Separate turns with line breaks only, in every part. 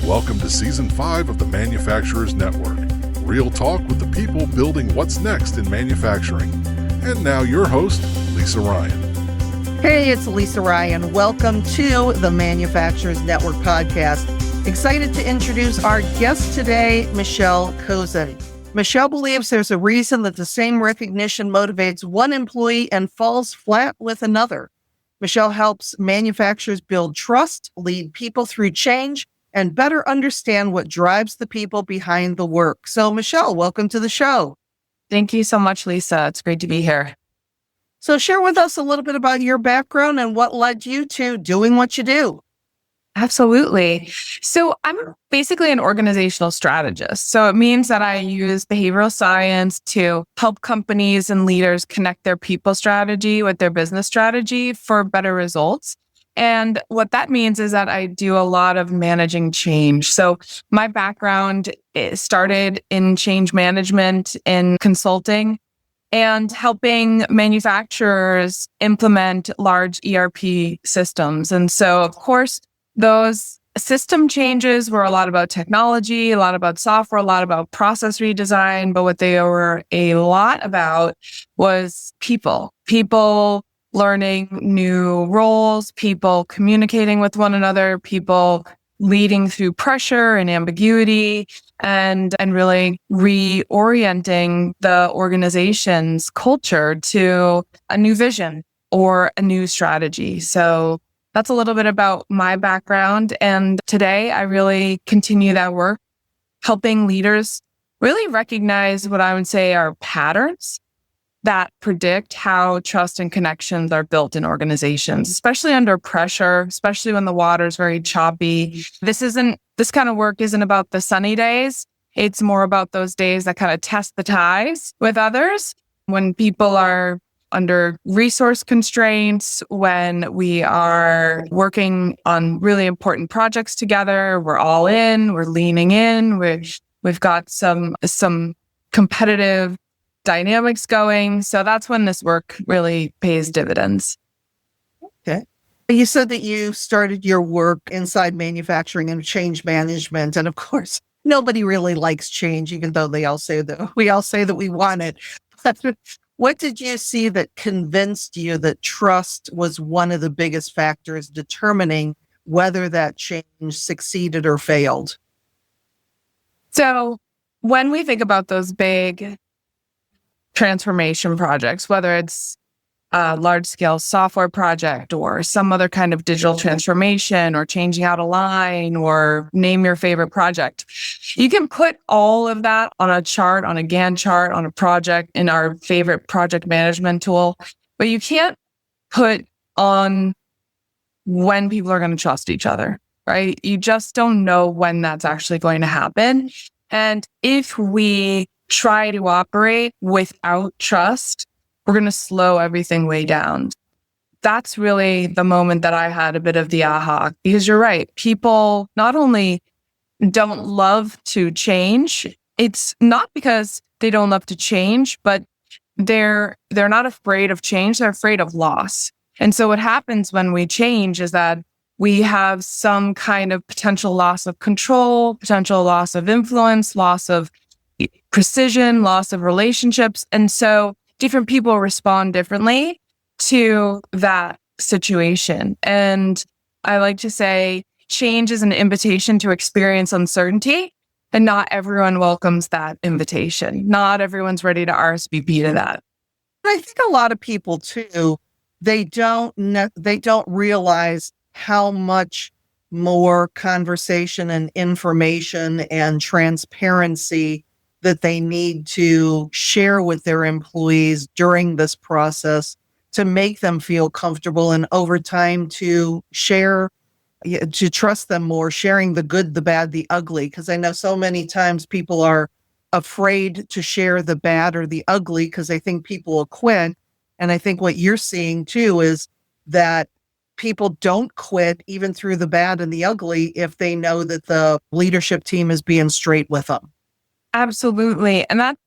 Welcome to Season 5 of the Manufacturers Network. Real talk with the people building what's next in manufacturing. And now your host, Lisa Ryan.
Hey, it's Lisa Ryan. Welcome to the Manufacturers Network podcast. Excited to introduce our guest today, Michelle Kozin. Michelle believes there's a reason that the same recognition motivates one employee and falls flat with another. Michelle helps manufacturers build trust, lead people through change, and better understand what drives the people behind the work. So, Michelle, welcome to the show.
Thank you so much, Lisa. It's great to be here.
So share with us a little bit about your background and what led you to doing what you do.
Absolutely. So I'm basically an organizational strategist. So it means that I use behavioral science to help companies and leaders connect their people strategy with their business strategy for better results. And what that means is that I do a lot of managing change. So my background started in change management and consulting and helping manufacturers implement large ERP systems. And so, of course, those system changes were a lot about technology, a lot about software, a lot about process redesign. But what they were a lot about was people learning new roles, people communicating with one another, people leading through pressure and ambiguity, and really reorienting the organization's culture to a new vision or a new strategy. So that's a little bit about my background. And today I really continue that work, helping leaders really recognize what I would say are patterns that predict how trust and connections are built in organizations, especially under pressure, especially when the water is very choppy. This kind of work isn't about the sunny days. It's more about those days that kind of test the ties with others, when people are under resource constraints, when we are working on really important projects together, we're all in, we're leaning in, we've got some competitive dynamics going. So that's when this work really pays dividends.
Okay. You said that you started your work inside manufacturing and change management. And of course, nobody really likes change, even though we all say that we want it. But what did you see that convinced you that trust was one of the biggest factors determining whether that change succeeded or failed?
So when we think about those big transformation projects, whether it's a large-scale software project or some other kind of digital transformation or changing out a line or name your favorite project, you can put all of that on a chart, on a Gantt chart, on a project in our favorite project management tool, but you can't put on when people are going to trust each other, right? You just don't know when that's actually going to happen. And if we try to operate without trust, we're going to slow everything way down. That's really the moment that I had a bit of the aha, because you're right. People not only don't love to change, it's not because they don't love to change, but they're not afraid of change. They're afraid of loss. And so what happens when we change is that we have some kind of potential loss of control, potential loss of influence, loss of precision, loss of relationships. And so different people respond differently to that situation. And I like to say change is an invitation to experience uncertainty, and not everyone welcomes that invitation. Not everyone's ready to RSVP to that.
I think a lot of people too, they don't realize how much more conversation and information and transparency that they need to share with their employees during this process to make them feel comfortable, and over time to trust them more, sharing the good, the bad, the ugly. Because I know so many times people are afraid to share the bad or the ugly because they think people will quit. And I think what you're seeing too is that people don't quit even through the bad and the ugly if they know that the leadership team is being straight with them.
Absolutely. And that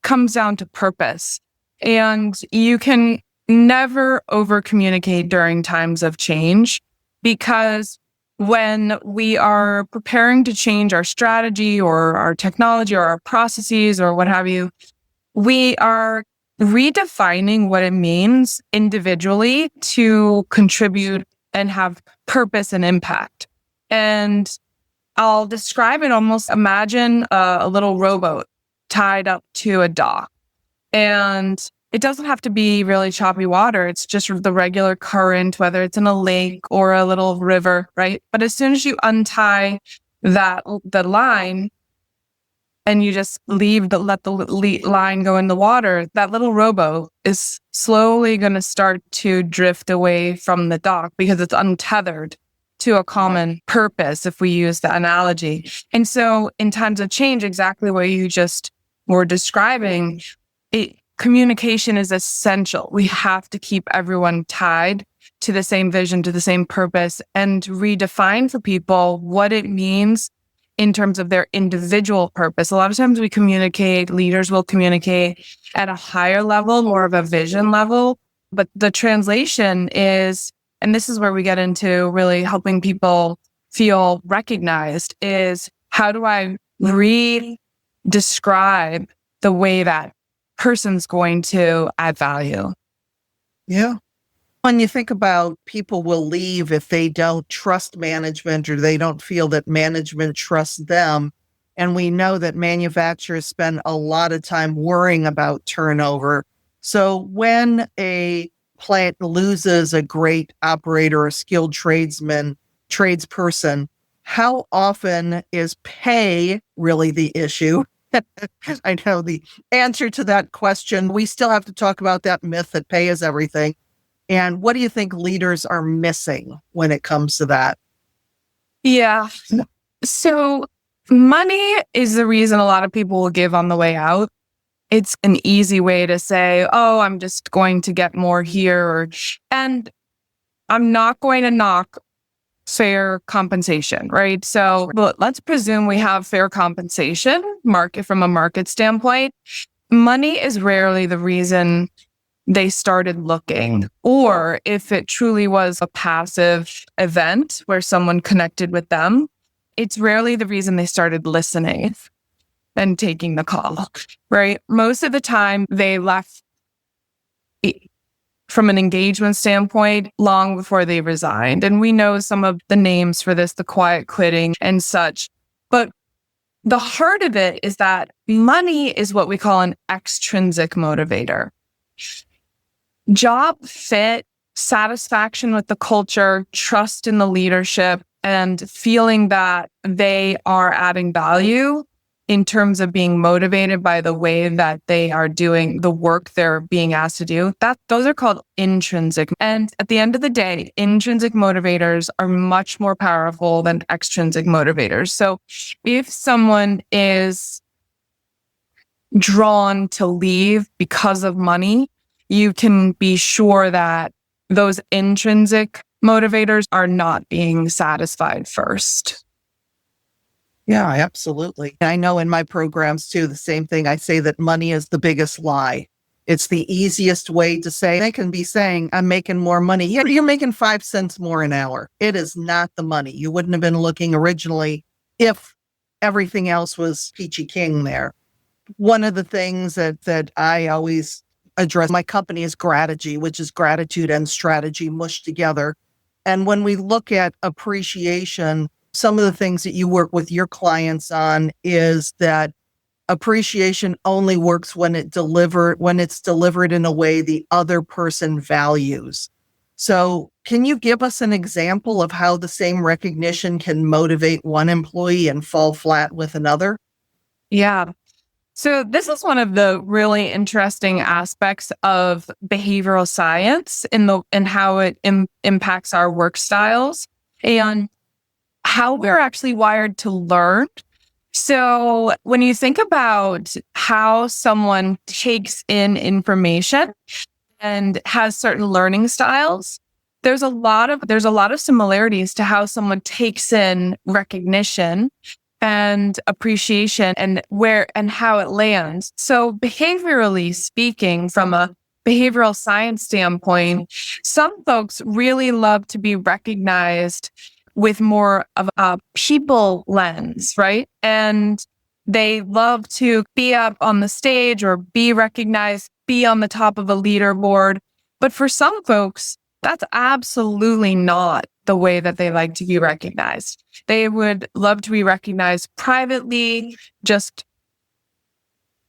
comes down to purpose. And you can never over communicate during times of change, because when we are preparing to change our strategy or our technology or our processes or what have you, we are redefining what it means individually to contribute and have purpose and impact. And I'll describe it almost, imagine a little rowboat tied up to a dock. And it doesn't have to be really choppy water. It's just the regular current, whether it's in a lake or a little river, right? But as soon as you untie the line and you just let the line go in the water, that little rowboat is slowly going to start to drift away from the dock because it's untethered to a common purpose, if we use the analogy. And so in times of change, exactly what you just were describing, communication is essential. We have to keep everyone tied to the same vision, to the same purpose, and redefine for people what it means in terms of their individual purpose. A lot of times leaders will communicate at a higher level, more of a vision level, but the translation is, and this is where we get into really helping people feel recognized, is how do I describe the way that person's going to add value?
Yeah. When you think about people will leave if they don't trust management or they don't feel that management trusts them. And we know that manufacturers spend a lot of time worrying about turnover. So when a plant loses a great operator or skilled tradesperson, how often is pay really the issue? I know the answer to that question. We still have to talk about that myth that pay is everything. And what do you think leaders are missing when it comes to that?
Yeah. So money is the reason a lot of people will give on the way out. It's an easy way to say, oh, I'm just going to get more here. And I'm not going to knock fair compensation, right? So let's presume we have fair compensation from a market standpoint. Money is rarely the reason they started looking, or if it truly was a passive event where someone connected with them, it's rarely the reason they started listening and taking the call, right? Most of the time they left from an engagement standpoint long before they resigned. And we know some of the names for this, the quiet quitting and such. But the heart of it is that money is what we call an extrinsic motivator. Job fit, satisfaction with the culture, trust in the leadership, and feeling that they are adding value in terms of being motivated by the way that they are doing the work they're being asked to do. Those are called intrinsic. And at the end of the day, intrinsic motivators are much more powerful than extrinsic motivators. So if someone is drawn to leave because of money, you can be sure that those intrinsic motivators are not being satisfied first.
Yeah, absolutely. I know in my programs too, the same thing. I say that money is the biggest lie. It's the easiest way to say. They can be saying, I'm making more money. You're making 5 cents more an hour. It is not the money. You wouldn't have been looking originally if everything else was peachy king there. One of the things that I always address my company is Grategy, which is gratitude and strategy mushed together. And when we look at appreciation, some of the things that you work with your clients on is that appreciation only works when it's delivered in a way the other person values. So can you give us an example of how the same recognition can motivate one employee and fall flat with another?
Yeah. So this is one of the really interesting aspects of behavioral science in how it impacts our work styles and how we're actually wired to learn. So when you think about how someone takes in information and has certain learning styles, there's a lot of similarities to how someone takes in recognition and appreciation and how it lands. So behaviorally speaking, from a behavioral science standpoint, some folks really love to be recognized with more of a people lens, right? And they love to be up on the stage or be recognized, be on the top of a leaderboard. But for some folks, that's absolutely not the way that they like to be recognized. They would love to be recognized privately, just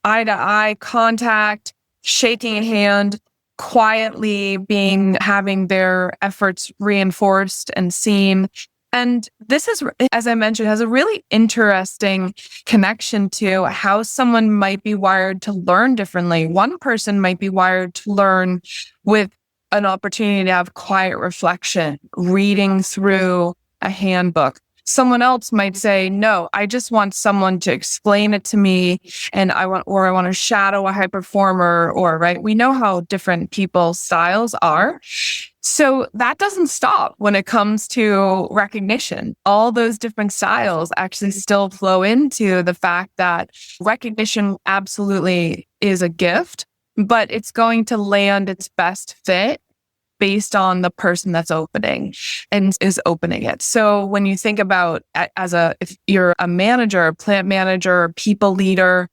eye to eye contact, shaking a hand, quietly having their efforts reinforced and seen. And this is, as I mentioned, has a really interesting connection to how someone might be wired to learn differently. One person might be wired to learn with an opportunity to have quiet reflection, reading through a handbook. Someone else might say, no, I just want someone to explain it to me, and I want to shadow a high performer, right? We know how different people's styles are. So that doesn't stop when it comes to recognition. All those different styles actually still flow into the fact that recognition absolutely is a gift, but it's going to land its best fit based on the person that's opening and is opening it. So when you think about if you're a manager, plant manager, people leader,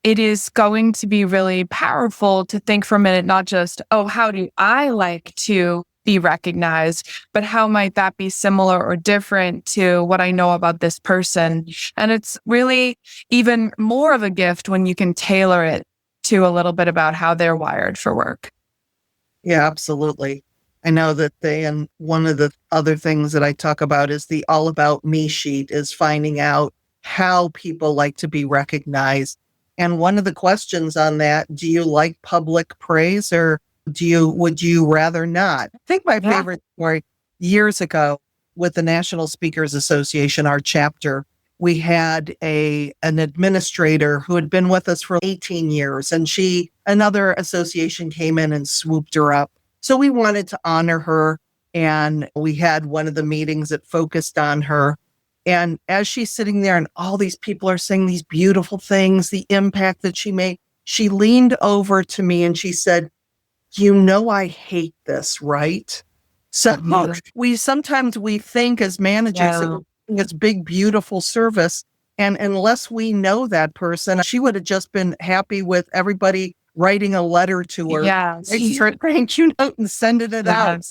it is going to be really powerful to think for a minute, not just, oh, how do I like to be recognized, but how might that be similar or different to what I know about this person? And it's really even more of a gift when you can tailor it to a little bit about how they're wired for work.
Yeah, absolutely. I know that and one of the other things that I talk about is the all about me sheet, is finding out how people like to be recognized. And one of the questions on that, do you like public praise, or would you rather not? I think my favorite story years ago with the National Speakers Association, our chapter, we had an administrator who had been with us for 18 years, and another association came in and swooped her up. So we wanted to honor her, and we had one of the meetings that focused on her. And as she's sitting there and all these people are saying these beautiful things, the impact that she made, she leaned over to me and she said, "You know, I hate this, right?" So sometimes we think as managers that it's big, beautiful service. And unless we know that person, she would have just been happy with everybody writing a letter to her.
Yes.
Her thank you note and sending it out.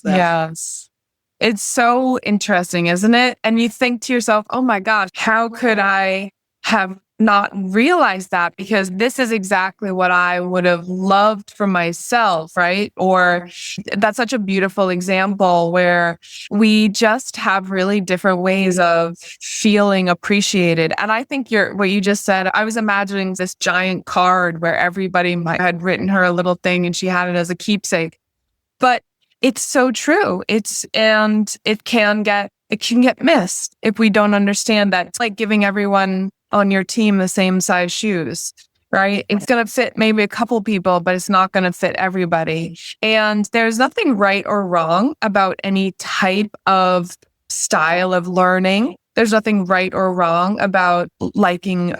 Yes. It's so interesting, isn't it? And you think to yourself, oh my gosh, how could I have not realized that? Because this is exactly what I would have loved for myself, right? Or that's such a beautiful example where we just have really different ways of feeling appreciated. And I think what you just said, I was imagining this giant card where everybody had written her a little thing and she had it as a keepsake. But it's so true. It can get missed if we don't understand that. It's like giving everyone on your team the same size shoes, right? It's going to fit maybe a couple people, but it's not going to fit everybody. And there's nothing right or wrong about any type of style of learning. There's nothing right or wrong about liking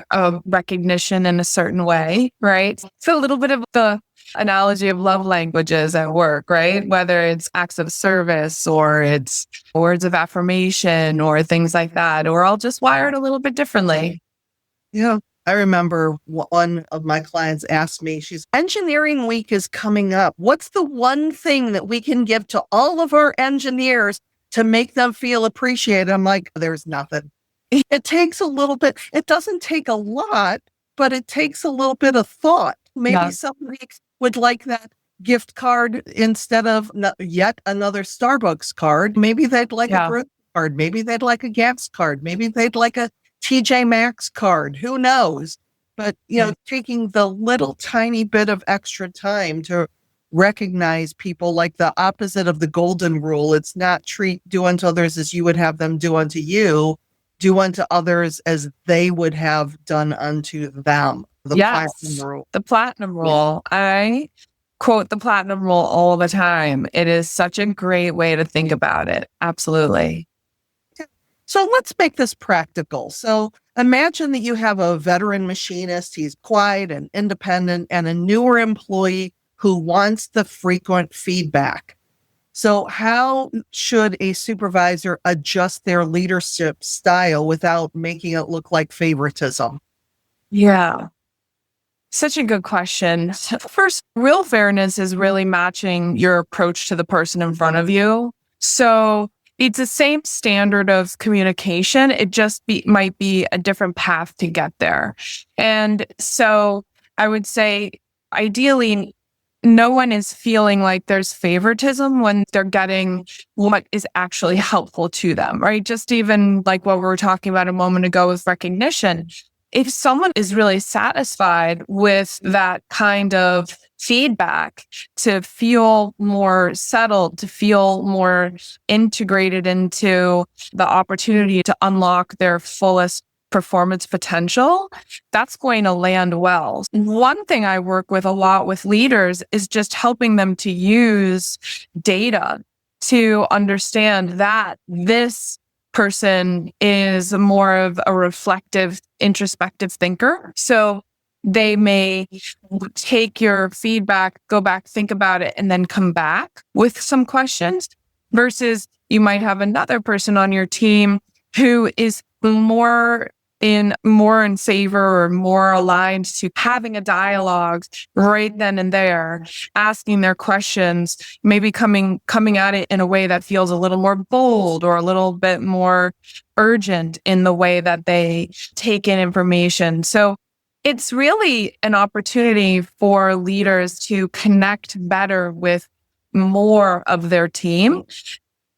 recognition in a certain way, right? It's a little bit of the analogy of love languages at work, right? Whether it's acts of service or it's words of affirmation or things like that, or all just wired a little bit differently.
Yeah. I remember one of my clients asked me, engineering week is coming up. What's the one thing that we can give to all of our engineers to make them feel appreciated? I'm like, there's nothing. It takes a little bit. It doesn't take a lot, but it takes a little bit of thought. Maybe somebody would like that gift card instead of yet another Starbucks card. Maybe they'd like a grocery card. Maybe they'd like a gas card. Maybe they'd like a TJ Maxx card. Who knows? But, taking the little tiny bit of extra time to recognize people, like the opposite of the golden rule. It's not do unto others as you would have them do unto you. Do unto others as they would have done unto them. Platinum rule. The platinum rule.
I quote the platinum rule all the time. It is such a great way to think about it. Absolutely.
So let's make this practical. So imagine that you have a veteran machinist. He's quiet and independent, and a newer employee who wants the frequent feedback. So how should a supervisor adjust their leadership style without making it look like favoritism?
Yeah. Such a good question. First, real fairness is really matching your approach to the person in front of you. So it's the same standard of communication. It just might be a different path to get there. And so I would say, ideally, no one is feeling like there's favoritism when they're getting what is actually helpful to them, right? Just even like what we were talking about a moment ago with recognition. If someone is really satisfied with that kind of feedback, to feel more settled, to feel more integrated into the opportunity to unlock their fullest performance potential, that's going to land well. One thing I work with a lot with leaders is just helping them to use data to understand that this person is more of a reflective, introspective thinker. So they may take your feedback, go back, think about it, and then come back with some questions, versus you might have another person on your team who is more in favor or more aligned to having a dialogue right then and there, asking their questions, maybe coming at it in a way that feels a little more bold or a little bit more urgent in the way that they take in information. So it's really an opportunity for leaders to connect better with more of their team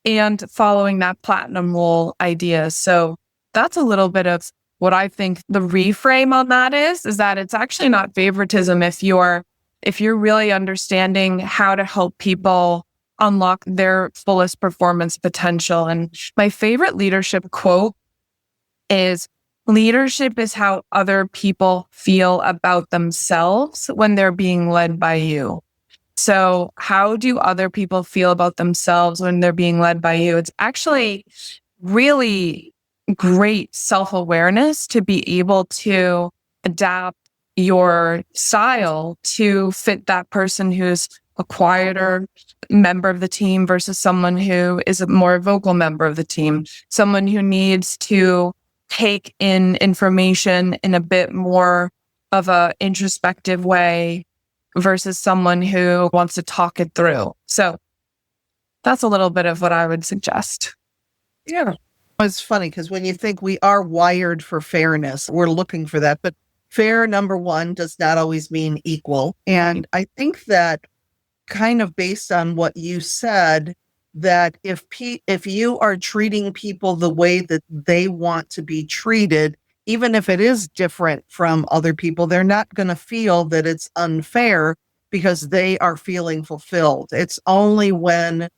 and following that platinum rule idea. So that's a little bit of what I think the reframe on that is that it's actually not favoritism if you're really understanding how to help people unlock their fullest performance potential. And my favorite leadership quote is, leadership is how other people feel about themselves when they're being led by you. So how do other people feel about themselves when they're being led by you? It's actually really great self-awareness to be able to adapt your style to fit that person who's a quieter member of the team versus someone who is a more vocal member of the team, someone who needs to take in information in a bit more of a introspective way versus someone who wants to talk it through. So that's a little bit of what I would suggest.
Yeah. It's funny because when you think we are wired for fairness, we're looking for that. But fair, number one, does not always mean equal. And I think that kind of based on what you said, that if you are treating people the way that they want to be treated, even if it is different from other people, they're not going to feel that it's unfair because they are feeling fulfilled. It's only when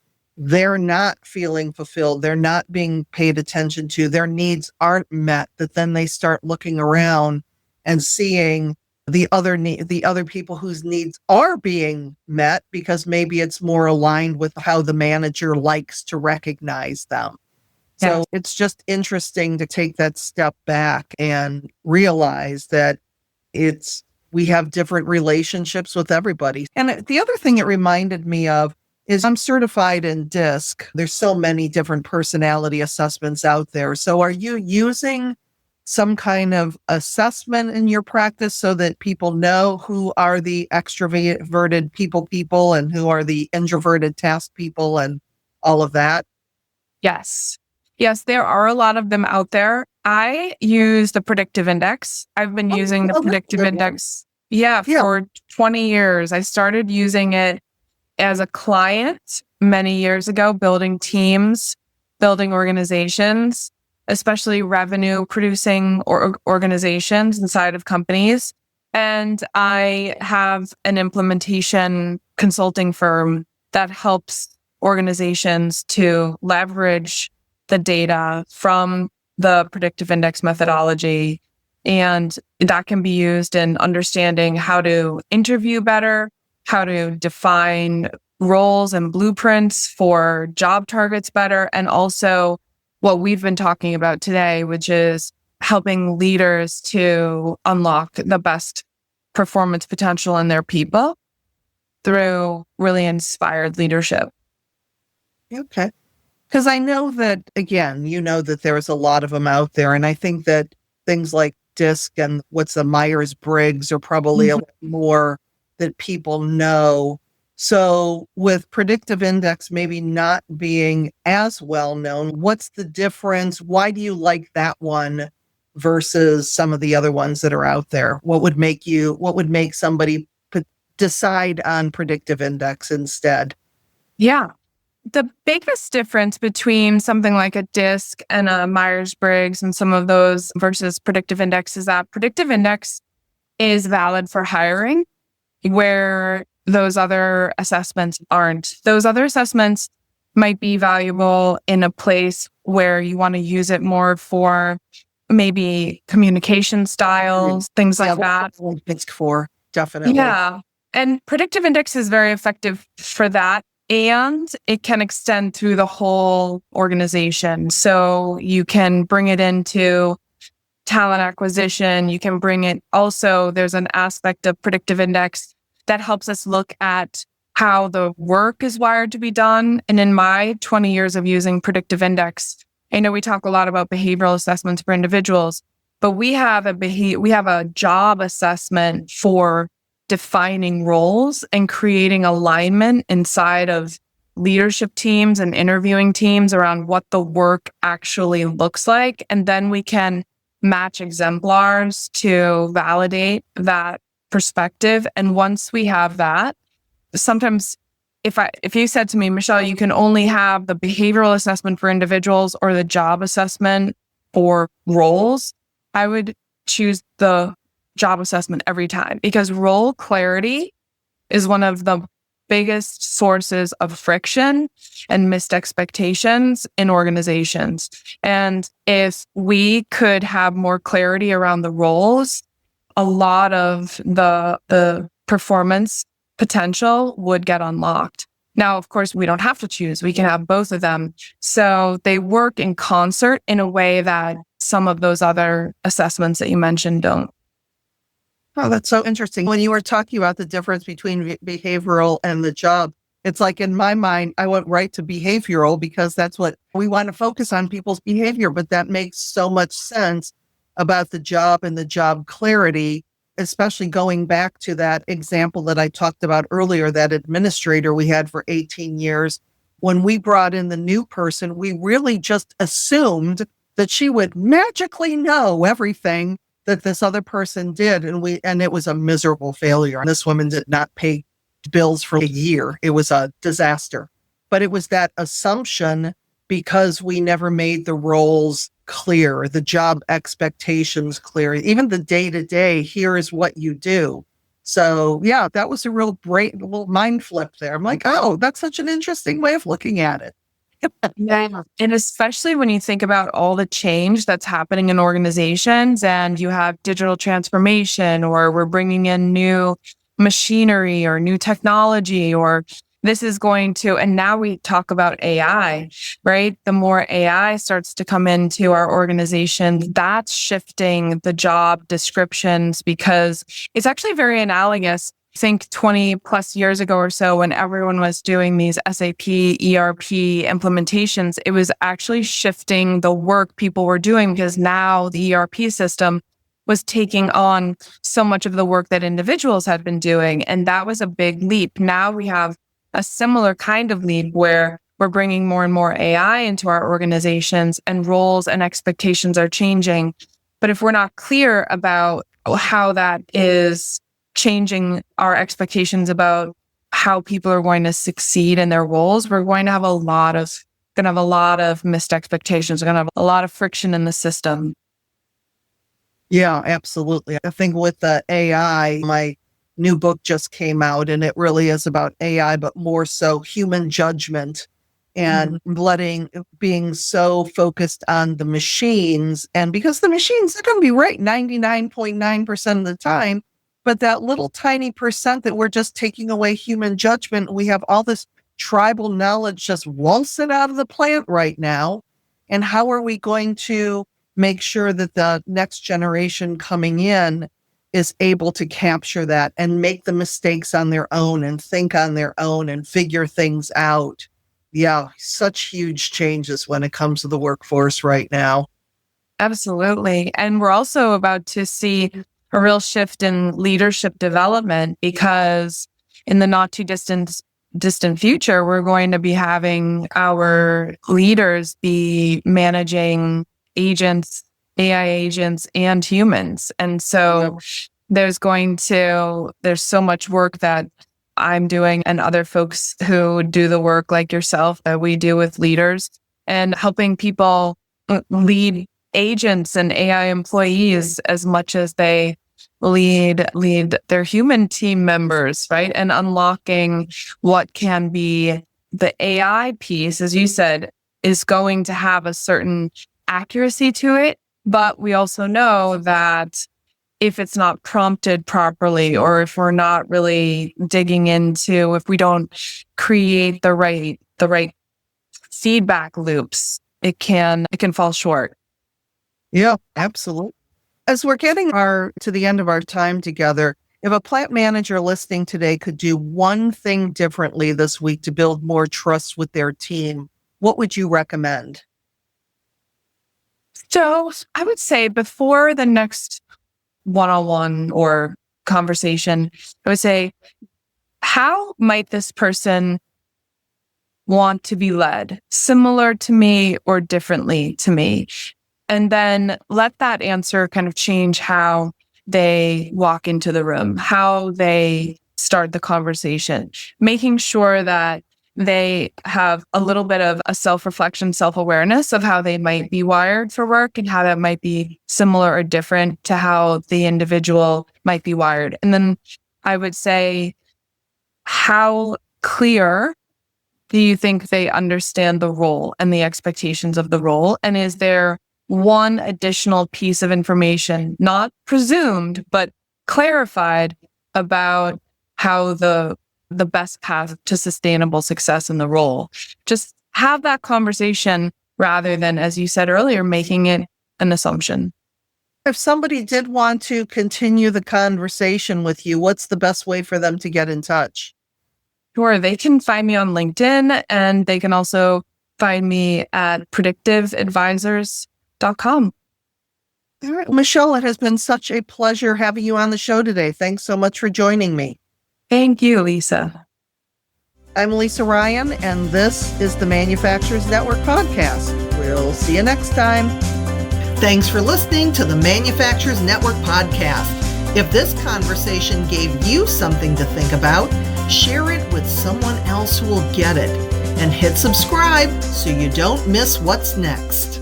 they're not feeling fulfilled, they're not being paid attention to, their needs aren't met, that then they start looking around and seeing the other people whose needs are being met, because maybe it's more aligned with how the manager likes to recognize them. So it's just interesting to take that step back and realize that we have different relationships with everybody. And the other thing it reminded me of is I'm certified in DISC. There's so many different personality assessments out there. So are you using some kind of assessment in your practice so that people know who are the extroverted people and who are the introverted task people and all of that?
Yes. Yes, there are a lot of them out there. I use the predictive index. I've been using the predictive index for 20 years. I started using it as a client many years ago, building teams, building organizations, especially revenue producing organizations inside of companies. And I have an implementation consulting firm that helps organizations to leverage the data from the predictive index methodology. And that can be used in understanding how to interview better, how to define roles and blueprints for job targets better, and also what we've been talking about today, which is helping leaders to unlock the best performance potential in their people through really inspired leadership.
Okay. Because I know that, again, you know that there's a lot of them out there. And I think that things like DISC and what's the Myers-Briggs are probably a
Mhm.
lot more that people know. So with predictive index maybe not being as well known, what's the difference? Why do you like that one versus some of the other ones that are out there? What would make somebody decide on predictive index instead?
Yeah. The biggest difference between something like a DISC and a Myers-Briggs and some of those versus predictive index is that predictive index is valid for hiring, where those other assessments aren't. Those other assessments might be valuable in a place where you want to use it more for maybe communication styles, things
Yeah,
like that.
that's what it's for, definitely.
Yeah. And predictive index is very effective for that. And it can extend through the whole organization. So you can bring it into talent acquisition. You can bring it also, there's an aspect of predictive index that helps us look at how the work is wired to be done. And in my 20 years of using predictive index, I know we talk a lot about behavioral assessments for individuals, but we have a job assessment for defining roles and creating alignment inside of leadership teams and interviewing teams around what the work actually looks like. And then we can match exemplars to validate that perspective. And once we have that, sometimes if you said to me, Michelle, you can only have the behavioral assessment for individuals or the job assessment for roles, I would choose the job assessment every time, because role clarity is one of the biggest sources of friction and missed expectations in organizations. And if we could have more clarity around the roles, a lot of the performance potential would get unlocked. Now, of course, we don't have to choose. We can have both of them. So they work in concert in a way that some of those other assessments that you mentioned don't.
Oh, that's so interesting. When you were talking about the difference between behavioral and the job, it's like in my mind, I went right to behavioral because that's what we want to focus on, people's behavior. But that makes so much sense about the job and the job clarity, especially going back to that example that I talked about earlier, that administrator we had for 18 years. When we brought in the new person, we really just assumed that she would magically know everything that this other person did. And it was a miserable failure. This woman did not pay bills for a year. It was a disaster. But it was that assumption because we never made the roles clear, the job expectations clear, even the day-to-day, here is what you do. So yeah, that was a real great little mind flip there. I'm like, oh, that's such an interesting way of looking at it.
Yeah. And especially when you think about all the change that's happening in organizations and you have digital transformation, or we're bringing in new machinery or new technology, or this is going to, and now we talk about AI, right? The more AI starts to come into our organization, that's shifting the job descriptions, because it's actually very analogous. Think 20 plus years ago or so, when everyone was doing these SAP ERP implementations, it was actually shifting the work people were doing, because now the ERP system was taking on so much of the work that individuals had been doing. And that was a big leap. Now we have a similar kind of leap where we're bringing more and more AI into our organizations, and roles and expectations are changing. But if we're not clear about how that is changing our expectations about how people are going to succeed in their roles, we're going to have a lot of missed expectations. We're going to have a lot of friction in the system.
Yeah, absolutely. I think with the AI, my new book just came out and it really is about AI, but more so human judgment and being so focused on the machines. And because the machines are going to be right 99.9% of the time, but that little tiny percent that we're just taking away human judgment, we have all this tribal knowledge just waltzing out of the plant right now. And how are we going to make sure that the next generation coming in is able to capture that and make the mistakes on their own and think on their own and figure things out? Yeah, such huge changes when it comes to the workforce right now.
Absolutely. And we're also about to see a real shift in leadership development because in the not too distant future, we're going to be having our leaders be managing agents, AI agents, and humans. And so there's so much work that I'm doing and other folks who do the work like yourself that we do with leaders and helping people lead agents and AI employees as much as they lead their human team members, right? And unlocking what can be the AI piece, as you said, is going to have a certain accuracy to it. But we also know that if it's not prompted properly, or if we're not really digging into, if we don't create the right feedback loops, it can fall short.
Yeah, absolutely. As we're getting to the end of our time together, if a plant manager listening today could do one thing differently this week to build more trust with their team, what would you recommend?
So I would say before the next one-on-one or conversation, I would say, how might this person want to be led? Similar to me or differently to me? And then let that answer kind of change how they walk into the room, how they start the conversation, making sure that they have a little bit of a self-reflection, self-awareness of how they might be wired for work and how that might be similar or different to how the individual might be wired. And then I would say, how clear do you think they understand the role and the expectations of the role? And is there one additional piece of information, not presumed, but clarified about how the best path to sustainable success in the role? Just have that conversation rather than, as you said earlier, making it an assumption.
If somebody did want to continue the conversation with you, what's the best way for them to get in touch?
Sure. They can find me on LinkedIn, and they can also find me at predictiveadvisors.com.
All right, Michelle, it has been such a pleasure having you on the show today. Thanks so much for joining me.
Thank you, Lisa.
I'm Lisa Ryan, and this is the Manufacturers Network podcast. We'll see you next time. Thanks for listening to the Manufacturers Network podcast. If this conversation gave you something to think about, share it with someone else who will get it. And hit subscribe so you don't miss what's next.